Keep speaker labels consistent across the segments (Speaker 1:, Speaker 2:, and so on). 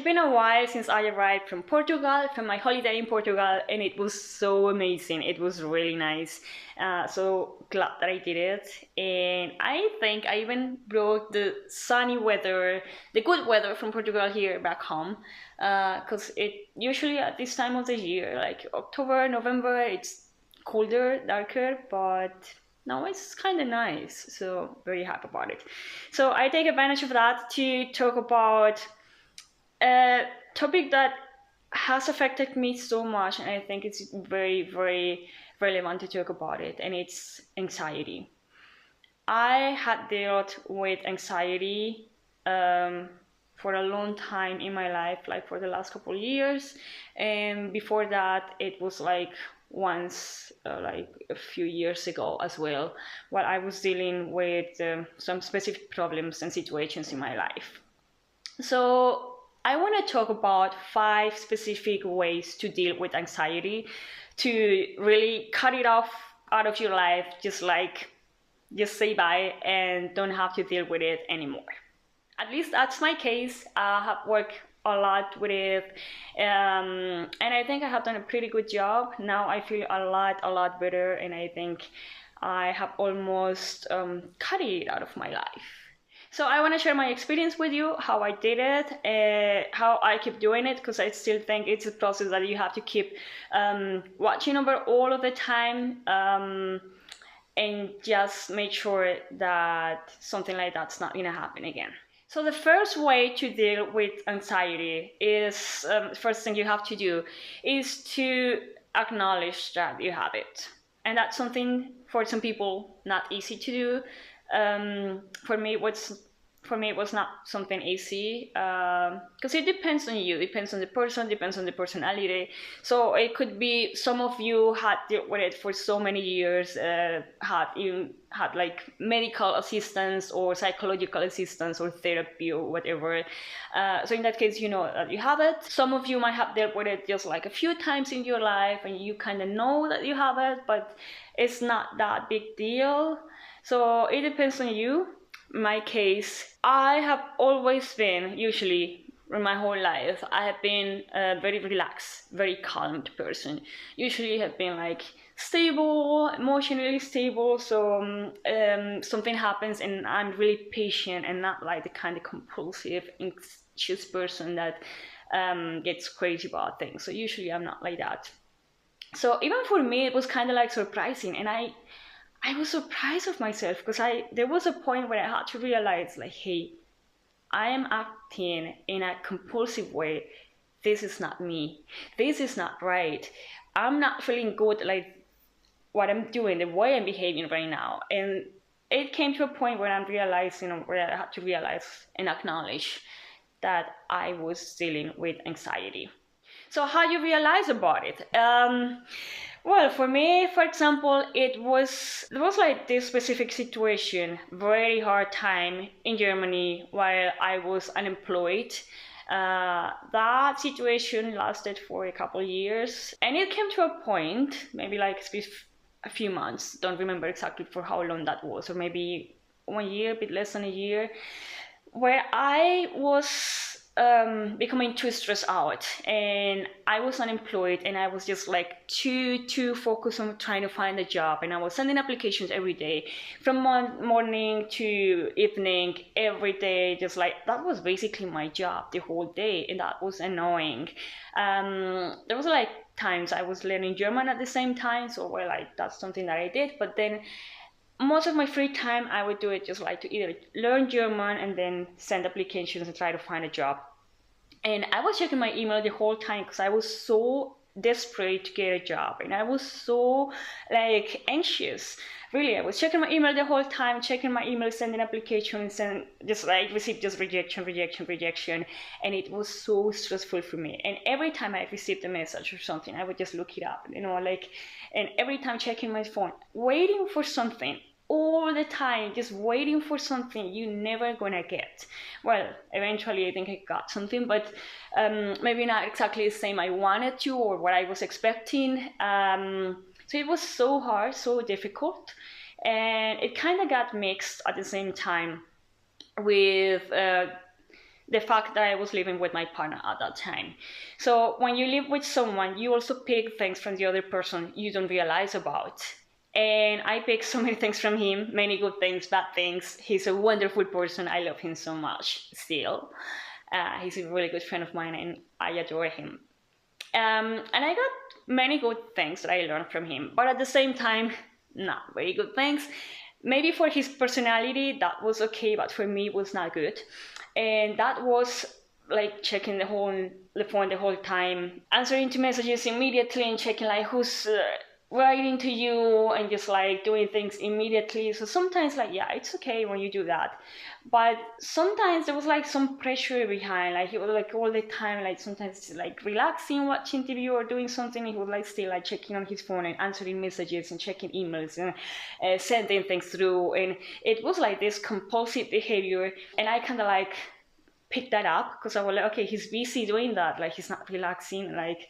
Speaker 1: been a while since I arrived from Portugal, from my holiday in Portugal, and it was so amazing. It was really nice. So glad that I did it. And I think I even brought the sunny weather, the good weather from Portugal here back home. Because it usually at this time of the year, like October, November, it's colder, darker, but now it's kind of nice. So very happy about it. So I take advantage of that to talk about a topic that has affected me so much, and I think it's very, very relevant to talk about it, and it's anxiety. I had dealt with anxiety for a long time in my life, like for the last couple of years, and before that, it was like once, like a few years ago as well, while I was dealing with some specific problems and situations in my life. So I want to talk about 5 specific ways to deal with anxiety, to really cut it off out of your life, just say bye and don't have to deal with it anymore. At least that's my case. I have worked a lot with it, and I think I have done a pretty good job. Now I feel a lot better, and I think I have almost cut it out of my life. So I want to share my experience with you, how I did it, how I keep doing it, because I still think it's a process that you have to keep watching over all of the time, and just make sure that something like that's not going to happen again. So the first way to deal with anxiety is, first thing you have to do is to acknowledge that you have it. And that's something for some people not easy to do. For me, it was not something easy, because it depends on you, depends on the person, depends on the personality. So it could be some of you had dealt with it for so many years, had like medical assistance or psychological assistance or therapy or whatever. So in that case, you know that you have it. Some of you might have dealt with it just like a few times in your life, and you kind of know that you have it, but it's not that big deal. So it depends on you. In my case, I have always been, usually in my whole life, I have been a very relaxed, very calm person. Usually have been like stable, emotionally stable. So something happens and I'm really patient and not like the kind of compulsive, anxious person that gets crazy about things. So usually I'm not like that. So even for me, it was kind of like surprising, and I was surprised of myself, because there was a point where I had to realize, like, hey, I am acting in a compulsive way. This is not me. This is not right. I'm not feeling good, like what I'm doing, the way I'm behaving right now. And it came to a point where I'm realizing, where I had to realize and acknowledge that I was dealing with anxiety. So how you realize about it? Well, for me, for example, there was like this specific situation, very hard time in Germany while I was unemployed. That situation lasted for a couple of years, and it came to a point, maybe like a few months, don't remember exactly for how long that was, or maybe 1 year, a bit less than a year, where I was becoming too stressed out, and I was unemployed, and I was just like too focused on trying to find a job, and I was sending applications every day from morning to evening, every day, just like that was basically my job the whole day, and that was annoying. There was like times I was learning German at the same time, so well, like that's something that I did, but then most of my free time, I would do it just like to either learn German and then send applications and try to find a job. And I was checking my email the whole time because I was so desperate to get a job, and I was so like anxious. Really, I was checking my email the whole time, checking my email, sending applications, and just like received just rejection, and it was so stressful for me. And every time I received a message or something, I would just look it up, and every time checking my phone, waiting for something. All the time, just waiting for something you're never gonna get. Well, eventually I think I got something, but maybe not exactly the same I wanted to or what I was expecting. So it was so hard, so difficult, and it kind of got mixed at the same time with the fact that I was living with my partner at that time. So when you live with someone, you also pick things from the other person you don't realize about. And I picked so many things from him, many good things, bad things. He's a wonderful person. I love him so much still. He's a really good friend of mine and I adore him. And I got many good things that I learned from him, but at the same time, not very good things. Maybe for his personality, that was okay, but for me, it was not good. And that was like checking the phone the whole time, answering to messages immediately and checking like who's writing to you and just like doing things immediately. So sometimes like, yeah, it's okay when you do that. But sometimes there was like some pressure behind, like he was like all the time, like sometimes like relaxing, watching TV or doing something. He was like still like checking on his phone and answering messages and checking emails and sending things through. And it was like this compulsive behavior. And I kind of like picked that up because I was like, okay, he's busy doing that. Like he's not relaxing. Like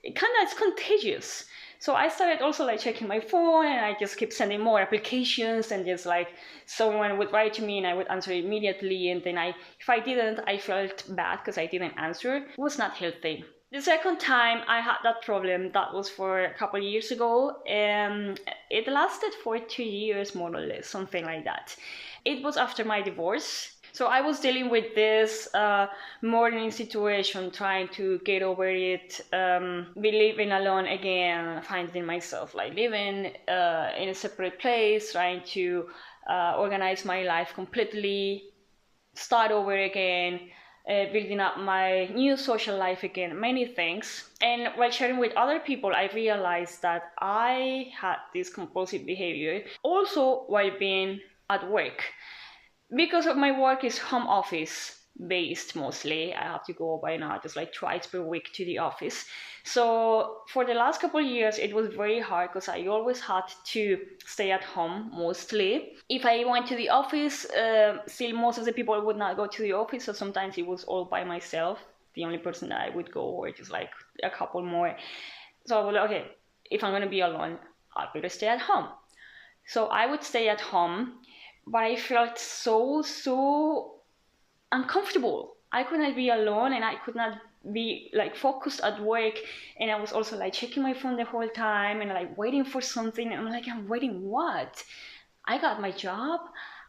Speaker 1: it's contagious. So I started also like checking my phone and I just kept sending more applications and just like someone would write to me and I would answer immediately. And then if I didn't, I felt bad because I didn't answer. It was not healthy. The second time I had that problem, that was for a couple of years ago. It lasted for 2 years, more or less, something like that. It was after my divorce. So I was dealing with this mourning situation, trying to get over it, be living alone again, finding myself like living in a separate place, trying to organize my life completely, start over again, building up my new social life again, many things. And while sharing with other people, I realized that I had this compulsive behavior also while being at work. Because of my work is home office based mostly. I have to go by now just like twice per week to the office. So for the last couple of years, it was very hard because I always had to stay at home mostly. If I went to the office, still most of the people would not go to the office. So sometimes it was all by myself, the only person that I would go, or just like a couple more. So I was like, okay, if I'm going to be alone, I better stay at home. So I would stay at home. But I felt so uncomfortable. I could not be alone and I could not be like focused at work. And I was also like checking my phone the whole time and like waiting for something. And I'm like, I'm waiting what? I got my job.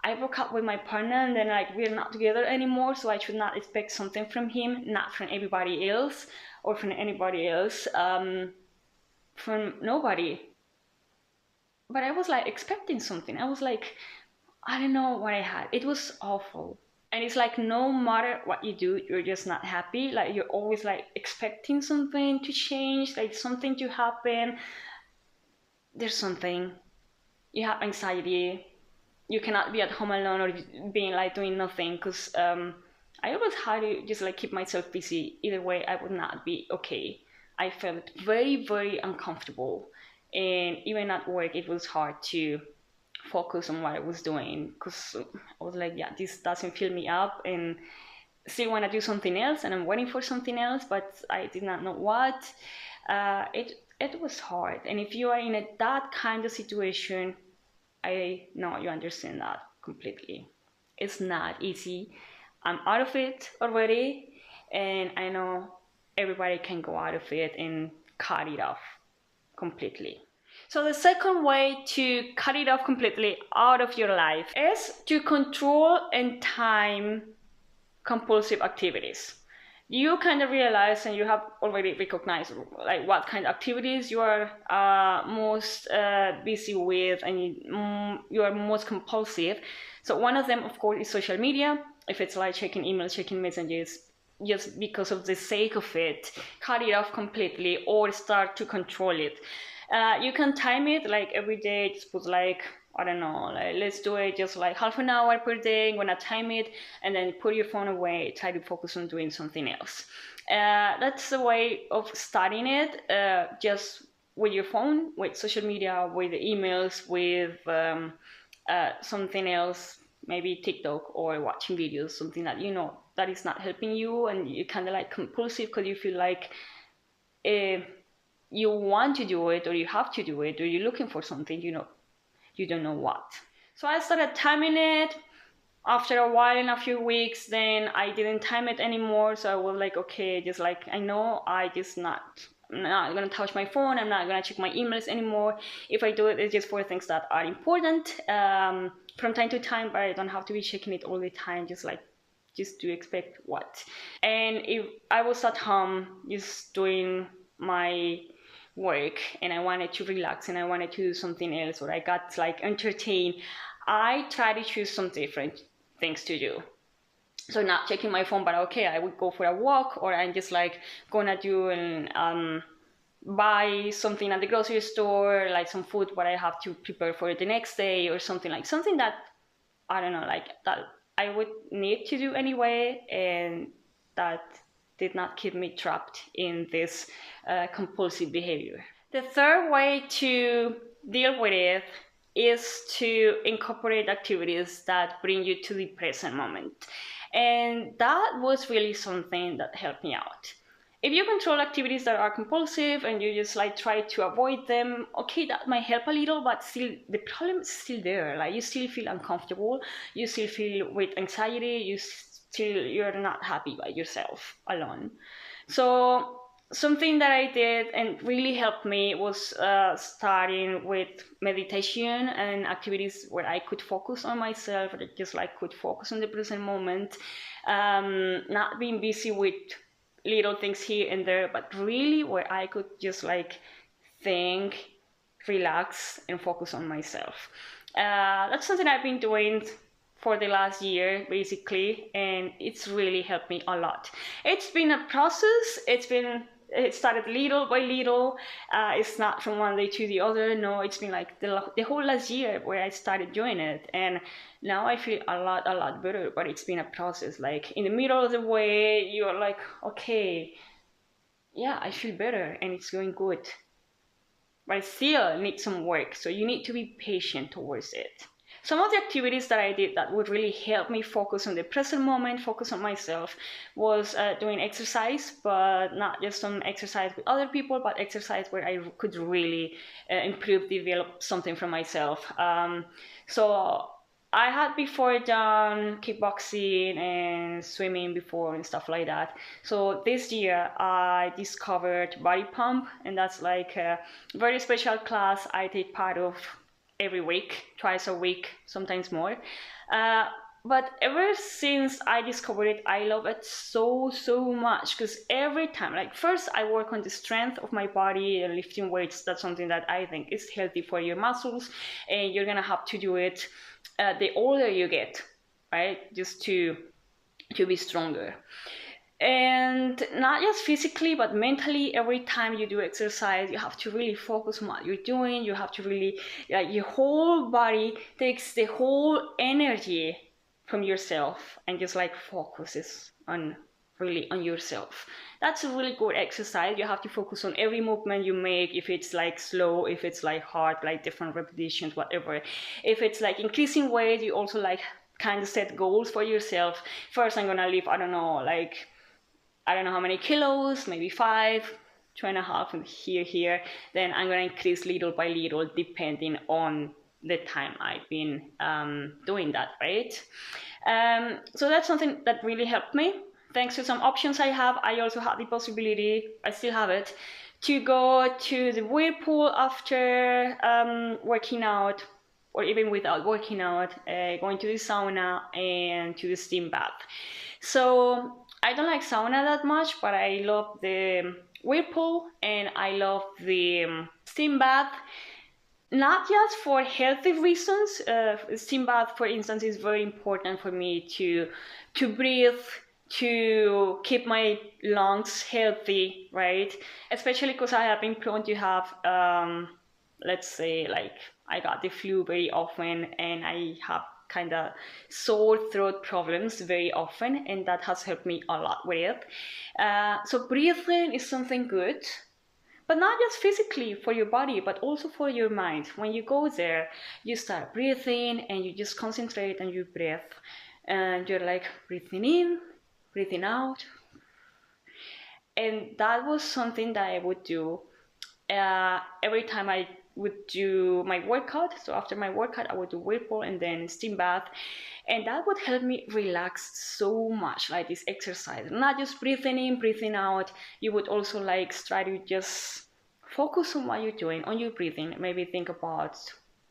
Speaker 1: I broke up with my partner and then like we're not together anymore. So I should not expect something from him, not from everybody else or from anybody else, from nobody. But I was like expecting something. I was like, I don't know what I had. It was awful. And it's like no matter what you do, you're just not happy. Like you're always like expecting something to change, like something to happen. There's something. You have anxiety. You cannot be at home alone or being like doing nothing because I always had to just like keep myself busy. Either way, I would not be okay. I felt very uncomfortable. And even at work, it was hard to focus on what I was doing because I was like, yeah, this doesn't fill me up and still want to do something else and I'm waiting for something else, but I did not know what. It was hard. And if you are in that kind of situation, I know you understand that completely. It's not easy. I'm out of it already and I know everybody can go out of it and cut it off completely. So the second way to cut it off completely out of your life is to control and time compulsive activities. You kind of realize and you have already recognized like what kind of activities you are most busy with and you are most compulsive. So one of them, of course, is social media. If it's like checking emails, checking messages, just because of the sake of it, cut it off completely or start to control it. You can time it like every day, just put like, I don't know, like let's do it just like half an hour per day. I'm gonna time it and then put your phone away, try to focus on doing something else. That's the way of starting it, just with your phone, with social media, with the emails, with something else, maybe TikTok or watching videos, something that you know that is not helping you and you're kind of like compulsive because you feel like you want to do it or you have to do it or you're looking for something, you know, you don't know what. So I started timing it. after a while, in a few weeks, then I didn't time it anymore. So I was like, okay, just like, I know I'm not gonna touch my phone. I'm not gonna check my emails anymore. If I do it, it's just for things that are important from time to time, but I don't have to be checking it all the time. Just to expect what. And if I was at home just doing my work and I wanted to relax and I wanted to do something else, or I got like entertained, I try to choose some different things to do. So not checking my phone, but okay, I would go for a walk, or I'm just like gonna do and buy something at the grocery store, like some food what I have to prepare for the next day, or something that I don't know, like that I would need to do anyway, and that did not keep me trapped in this compulsive behavior. The third way to deal with it is to incorporate activities that bring you to the present moment. And that was really something that helped me out. If you control activities that are compulsive and you just like try to avoid them, okay, that might help a little, but still the problem is still there. Like you still feel uncomfortable, you still feel with anxiety, you're not happy by yourself alone. So something that I did and really helped me was starting with meditation and activities where I could focus on myself, or just like could focus on the present moment, not being busy with little things here and there, but really where I could just like think, relax, and focus on myself. That's something I've been doing for the last year, basically, and it's really helped me a lot. It's been a process. It started little by little. It's not from one day to the other. No, it's been like the whole last year where I started doing it, and now I feel a lot better. But it's been a process. Like in the middle of the way, you're like, okay, yeah, I feel better, and it's going good. But I still need some work, so you need to be patient towards it. Some of the activities that I did that would really help me focus on the present moment, focus on myself, was doing exercise, but not just some exercise with other people, but exercise where I could really develop something for myself. So I had before done kickboxing and swimming before and stuff like that. So this year I discovered body pump, and that's like a very special class I take part of every week, twice a week, sometimes more. But ever since I discovered it, I love it so much, because every time, like first I work on the strength of my body and lifting weights. That's something that I think is healthy for your muscles, and you're gonna have to do it the older you get, right? Just to be stronger. And not just physically, but mentally, every time you do exercise, you have to really focus on what you're doing. You have to really, like, your whole body takes the whole energy from yourself and just like focuses on really on yourself. That's a really good exercise. You have to focus on every movement you make. If it's like slow, if it's like hard, like different repetitions, whatever. If it's like increasing weight, you also like kind of set goals for yourself. First, I'm gonna lift, I don't know how many kilos, maybe 5, 2.5, and here. Then I'm gonna increase little by little depending on the time I've been doing that, right? So that's something that really helped me. Thanks to some options I have, I also had the possibility, I still have it, to go to the whirlpool after working out, or even without working out, going to the sauna and to the steam bath. So I don't like sauna that much, but I love the whirlpool and I love the steam bath. Not just for healthy reasons. Steam bath, for instance, is very important for me to breathe, to keep my lungs healthy, right? Especially because I have been prone to have, let's say, like I got the flu very often, and I have kind of sore throat problems very often, and that has helped me a lot with it. So breathing is something good, but not just physically for your body, but also for your mind. When you go there, you start breathing and you just concentrate on your breath, and you're like breathing in, breathing out. And that was something that I would do every time I would do my workout. So after my workout, I would do whirlpool and then steam bath. And that would help me relax so much, like this exercise. Not just breathing in, breathing out. You would also like try to just focus on what you're doing, on your breathing. Maybe think about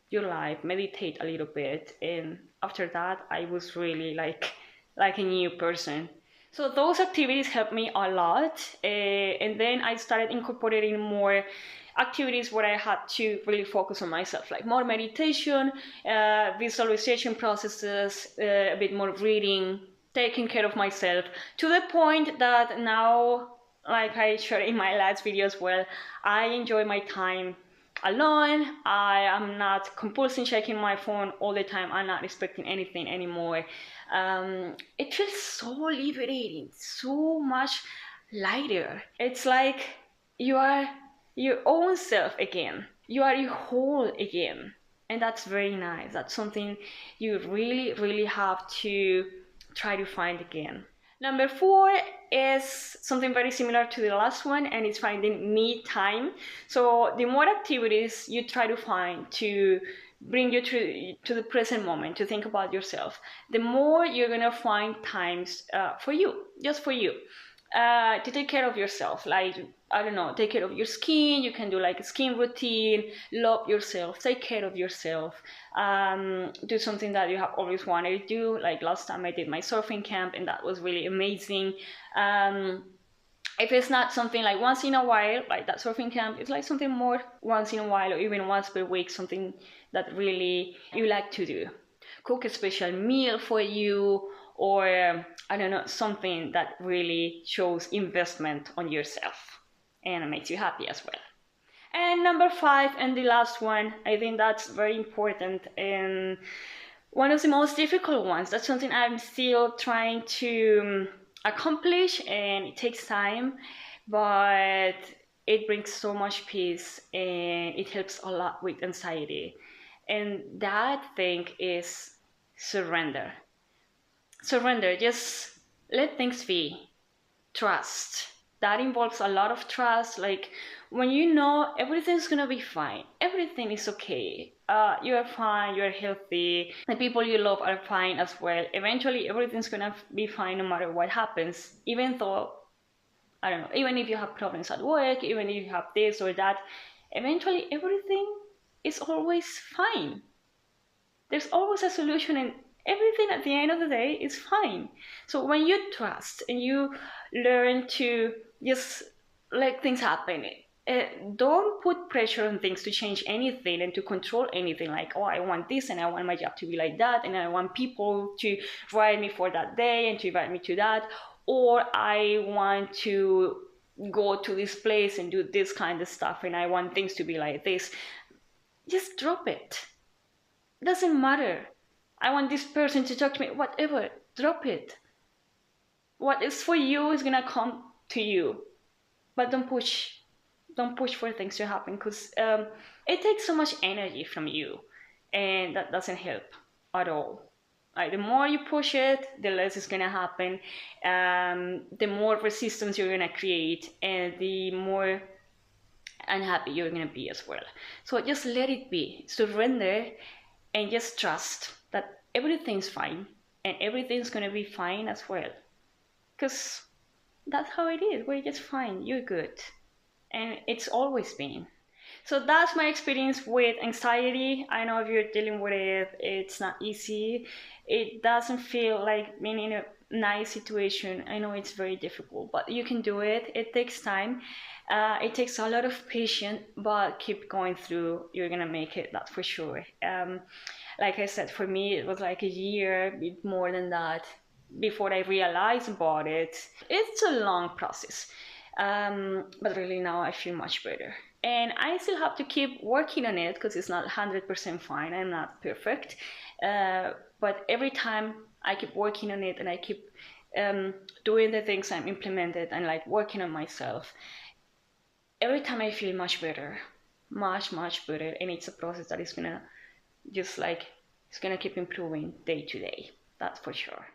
Speaker 1: your life, meditate a little bit. And after that, I was really like a new person. So those activities helped me a lot. And then I started incorporating more activities where I had to really focus on myself, like more meditation, visualization processes, a bit more reading, taking care of myself, to the point that now, like I shared in my last video as well, I enjoy my time alone. I am not compulsively checking my phone all the time. I'm not expecting anything anymore. It feels so liberating, so much lighter. It's like you are your own self again. You are your whole again. And that's very nice. That's something you really, really have to try to find again. Number 4 is something very similar to the last one, and it's finding me time. So the more activities you try to find to bring you to the present moment, to think about yourself, the more you're gonna find times for you, just for you. To take care of yourself, like, I don't know, take care of your skin. You can do like a skin routine, love yourself, take care of yourself, do something that you have always wanted to do. Like last time I did my surfing camp, and that was really amazing. If it's not something like once in a while, like that surfing camp, it's like something more once in a while, or even once per week, something that really you like to do. Cook a special meal for you, or I don't know, something that really shows investment on yourself and makes you happy as well. And number 5, and the last one, I think that's very important and one of the most difficult ones. That's something I'm still trying to accomplish, and it takes time, but it brings so much peace and it helps a lot with anxiety. And that thing is surrender. Surrender, just let things be. Trust. That involves a lot of trust. Like when you know everything's gonna be fine, everything is okay. You are fine, you are healthy, the people you love are fine as well. Eventually, everything's gonna be fine no matter what happens. Even though, I don't know, even if you have problems at work, even if you have this or that, eventually everything is always fine. There's always a solution, and everything at the end of the day is fine. So when you trust and you learn to just let things happen, don't put pressure on things to change anything and to control anything. Like, oh, I want this and I want my job to be like that, and I want people to write me for that day and to invite me to that, or I want to go to this place and do this kind of stuff and I want things to be like this. Just drop it. Doesn't matter. I want this person to talk to me, whatever, drop it. What is for you is gonna come to you. But don't push for things to happen, because it takes so much energy from you, and that doesn't help at all. Like, the more you push it, the less is gonna happen, the more resistance you're gonna create, and the more unhappy you're gonna be as well. So just let it be, surrender, and just trust that everything's fine and everything's gonna be fine as well. Because that's how it is. We're just fine. You're good. And it's always been. So that's my experience with anxiety. I know if you're dealing with it, it's not easy. It doesn't feel like being in a nice situation. I know it's very difficult, but you can do it. It takes time. It takes a lot of patience, but keep going through. You're gonna make it, that's for sure. Like I said, for me, it was like a year, a bit more than that, before I realized about it. It's a long process, but really now I feel much better. And I still have to keep working on it, because it's not 100% fine. I'm not perfect. But every time I keep working on it and I keep doing the things I'm implemented and like working on myself, every time I feel much better, much better. And it's a process that is gonna just like, it's gonna keep improving day to day. That's for sure.